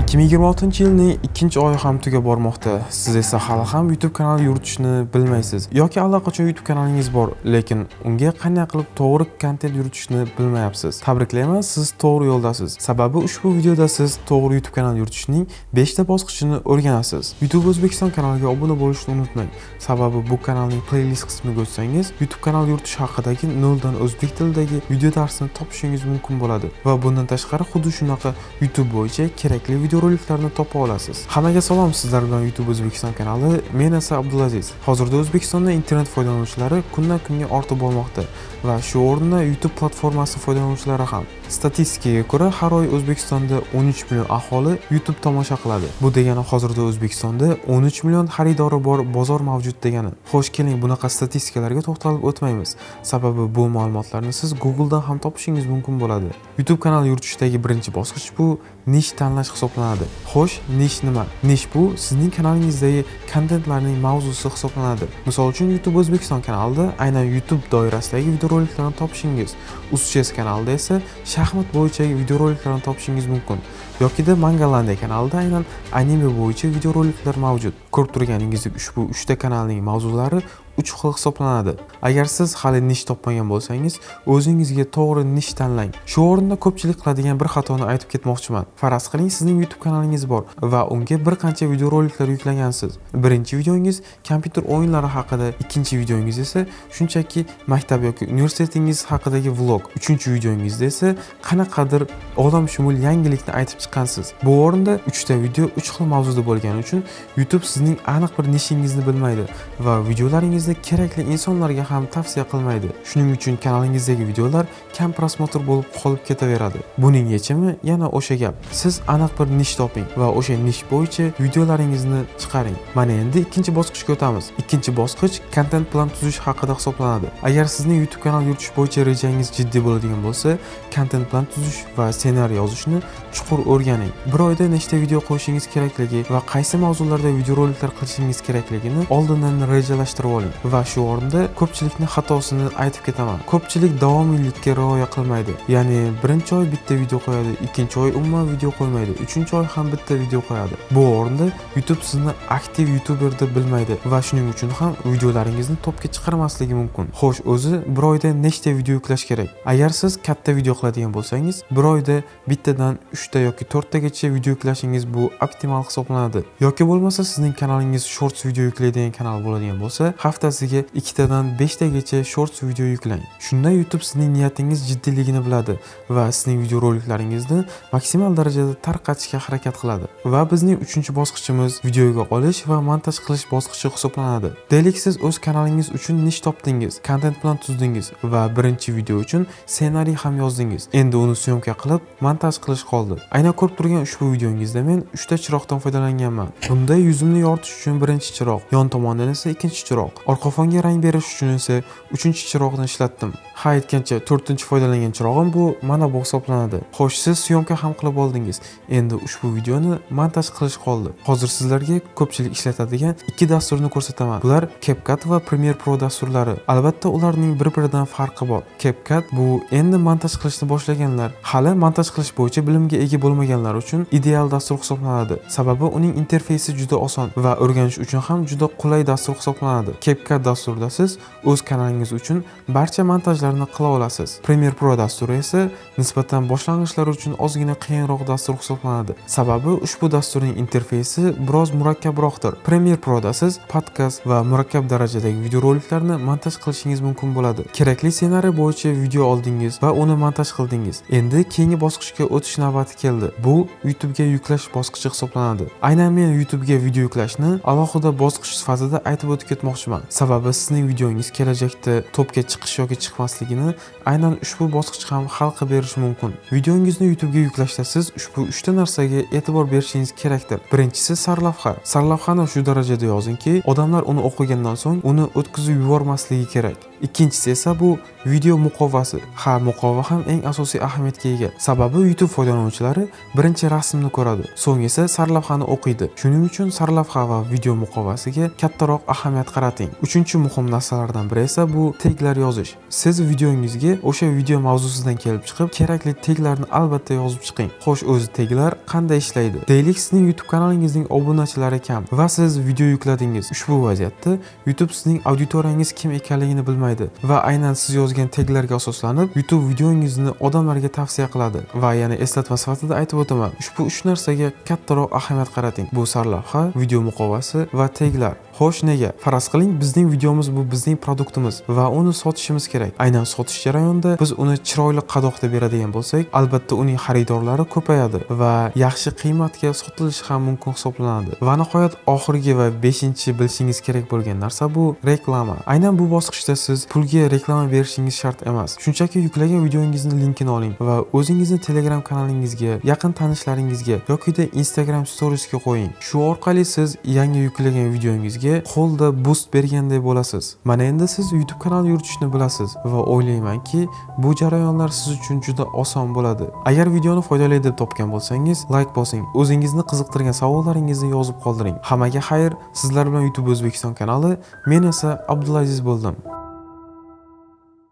2026-yilning 2-oyi ham tugab bormoqda. Siz esa hali ham YouTube kanali yuritishni bilmaysiz yoki allaqachon YouTube kanalingiz bor, lekin unga qanday qilib to'g'ri kontent yuritishni bilmayapsiz. Tabriklayman, siz to'g'ri yo'ldasiz. Sababi ushbu videoda siz to'g'ri YouTube kanal yuritishning 5 ta bosqichini o'rganasiz. YouTube O'zbekiston kanaliga obuna bo'lishni unutmang. Sababi bu kanalning playlist qismiga o'tsangiz, YouTube kanal yuritish haqidagi noldan o'zbek tilidagi video darsini topishingiz mumkin bo'ladi va bundan tashqari xuddi shunaqa YouTube bo'yicha kerakli videoroliklarni topa olasiz. Hammaga salom, sizlar bilan YouTube O'zbekiston kanali. Men esa Abdulaziz. Hozirda O'zbekistonda internet foydalanuvchilari kundan kunga ortib bormoqda va shu o'rinda YouTube platformasi foydalanuvchilari ham. Statistikaga ko'ra, har oy O'zbekistonda 13 million aholi YouTube tomosha qiladi. Bu degani hozirda O'zbekistonda 13 million xaridori bor bozor mavjud degani. Xo'sh, keling bunaqa statistikalarga to'xtalib o'tmaymiz. Sababi bu ma'lumotlarni siz Google dan ham topishingiz mumkin bo'ladi. YouTube kanal yuritishdagi birinchi bosqich bu nish tanlash hisoblanadi. Xo'sh, nish nima? Nish bu sizning kanalingizdagi kontentlarning mavzusi hisoblanadi. Misol uchun YouTube O'zbekiston kanalida aynan YouTube doirasidagi videoroliklarni topishingiz, Uschess kanalida esa shaxmat bo'yicha videoroliklarni topishingiz mumkin. Yokida Mangalandiya kanalida aynan anime bo'yicha videoroliklar mavjud. Ko'rib turganingizdek, ushbu 3 ta kanalning mavzulari 3 xil hisoblanadi. Agar siz hali nish topmagan bo'lsangiz, o'zingizga to'g'ri nish tanlang. Shu o'rinda ko'pchilik qiladigan bir xatoni aytib ketmoqchiman. Faraz qiling, sizning YouTube kanalingiz bor va unga bir qancha videoroliklar yuklagansiz. Birinchi videongiz kompyuter o'yinlari haqida, ikkinchi videongiz esa shunchaki maktab yoki universitetingiz haqidagi vlog, uchinchi videongizda esa qanaqadir olamshumul yangilikni aytib chiqqansiz. Bu o'rinda 3 ta video 3 xil mavzuda bo'lgani uchun YouTube sizning aniq bir nishingizni bilmaydi va videolaringiz kerakli insonlarga ham tavsiya qilmaydi. Shuning uchun kanalingizdagi videolar kam prosmotr bo'lib qolib ketaveradi. Buning yechimi yana o'sha gap. Siz aniq bir nish toping va o'sha nish bo'yicha videolaringizni chiqaring. Mana endi ikkinchi bosqichga o'tamiz. Ikkinchi bosqich kontent plan tuzish haqida hisoblanadi. Agar sizning YouTube kanal yuritish bo'yicha rejangiz jiddiy bo'ladigan bo'lsa, kontent plan tuzish va ssenariy yozishni chuqur o'rganing. Bir oyda nechta video qo'yishingiz kerakligi va qaysi mavzularda videoroliklar qilishingiz kerakligini oldindan rejalashtirib oling. Va shu o'rinda ko'pchilikning xatosini aytib ketaman. Ko'pchilik davomiylikka rioya qilmaydi. Ya'ni birinchi oy bitta video qo'yadi, ikkinchi oy umuman video qo'ymaydi, uchinchi oy ham bitta video qo'yadi. Bu o'rinda YouTube sizni aktiv YouTuber deb bilmaydi va shuning uchun ham videolaringizni topga chiqarmasligi mumkin. Xo'sh, o'zi bir oyda nechta video yuklash kerak? Agar siz katta video qiladigan bo'lsangiz, bir oyda bittadan 3 ta yoki 4 tagacha video yuklashingiz bu optimal hisoblanadi. Yoki bo'lmasa sizning kanalingiz shorts video yuklaydigan kanal bo'ladigan bo'lsa, haftasiga 2 tadan 5 tagacha shorts video yuklang. Shunda YouTube sizning niyatingiz jiddiyligini biladi va sizning videoroliklaringizni maksimal darajada tarqatishga harakat qiladi. Va bizning 3-bosqichimiz videoga olish va montaj qilish bosqichi hisoblanadi. Deylik, siz o'z kanalingiz uchun nish topdingiz, kontent plan tuzdingiz va birinchi video uchun ssenariy ham yozdingiz. Endi uni syomka qilib, montaj qilish qoldi. Aynan ko'rib turgan ushbu videongizda men 3 ta chiroqdan foydalanganman. Bunda yuzimni yoritish uchun birinchi chiroq, yon tomondan esa ikkinchi chiroq, orqa fonga rang berish uchun esa 3-chiroqni ishlatdim. Ha, aytgancha 4-foydalangan chirog'im bu mana bu hisoblanadi. Xo'sh, siz syomka ham qilib oldingiz. Endi ushbu videoni montaj qilish qoldi. Hozir sizlarga ko'pchilik ishlatadigan 2 dasturni ko'rsataman. Bular CapCut va Premiere Pro dasturlari. Albatta, ularning bir-biridan farqi bor. CapCut bu endi montaj qilishni boshlaganlar, hali montaj qilish bo'yicha bilimga ega bo'lmaganlar uchun ideal dastur hisoblanadi. Sababi uning interfeysi juda oson va o'rganish uchun ham juda qulay dastur hisoblanadi. CapCut dasturida siz o'z kanalingiz uchun barcha montajlarni qila olasiz. Premiere Pro dasturi esa nisbatan boshlang'ichlar uchun ozgina qiyinroq dastur hisoblanadi. Sababi ushbu dasturning interfeysi biroz murakkabroqdir. Premiere Proda siz podkast va murakkab darajadagi videoroliklarni montaj qilishingiz mumkin bo'ladi. Kerakli ssenariy bo'yicha video oldingiz va uni montaj qildingiz. Endi keyingi bosqichga o'tish navbati keldi. Bu YouTube'ga yuklash bosqichi hisoblanadi. Aynan men YouTube'ga video yuklashni alohida bosqich sifatida aytib o'tib ketmoqchiman. Sababi sizning videongiz kelajakda topga chiqish yoki chiqmasligini aynan ushbu bosqich ham hal qilib berishi mumkin. Videongizni YouTube'ga yuklashda siz ushbu 3 ta narsaga e'tibor berishingiz kerakdir. Birinchisi sarlavha. Sarlavhani shu darajada yozingki, odamlar uni o'qigandan so'ng uni o'tkazib yubormasligi kerak. Ikkinchisi esa bu video muqovasi. Ha, muqova ham eng asosiy ahamiyatga ega. Sababi YouTube foydalanuvchilari birinchi rasmni ko'radi, so'ng esa sarlavhani o'qiydi. Shuning uchun sarlavha va video muqovasiga kattaroq ahamiyat qarating. Uchinchi muhim narsalardan biri esa bu taglar yozish. Siz videongizga o'sha video mavzusidan kelib chiqib, kerakli taglarni albatta yozib chiqing. Xo'sh, o'zi taglar qanday ishlaydi? Deylik, sizning YouTube kanalingizning obunachilari kam va siz video yukladingiz. Ushbu vaziyatda YouTube sizning auditoriyangiz kim ekanligini bilmaydi va aynan siz yozgan taglarga asoslanib YouTube videongizni odamlarga tavsiya qiladi. Va yana eslatma sifatida aytib o'taman, ushbu 3 narsaga kattaroq ahamiyat qarating. Bu sarlavha, video muqovasi va taglar. Xo'sh, nega? Faraz qiling, bizning videomiz bu bizning produktimiz va uni sotishimiz kerak. Aynan sotish jarayonida biz uni chiroyli qadoqda beradigan bo'lsak, albatta uning xaridorlari ko'payadi va yaxshi qiymatga sotilishi ham mumkin hisoblanadi. Va nihoyat oxirgi va 5-chi bilishingiz kerak bo'lgan narsa bu reklama. Aynan bu bosqichda siz pulga reklama berishingiz shart emas. Shunchaki yuklagan videongizni linkini oling va o'zingizni Telegram kanalingizga, yaqin tanishlaringizga yoki Instagram storiesga qo'ying. Shu orqali siz yangi yuklagan videongizga qo'lda boost berganday bo'lasiz. Mana endi siz YouTube kanal yuritishni bilasiz va o'ylaymanki, bu jarayonlar siz uchun juda oson bo'ladi. Agar videoni foydali deb topgan bo'lsangiz, like bosing. O'zingizni qiziqtirgan savollaringizni yozib qoldiring. Hammaga xayr. Sizlar bilan YouTube O'zbekiston kanali, men esa Abdulaziz bo'ldim.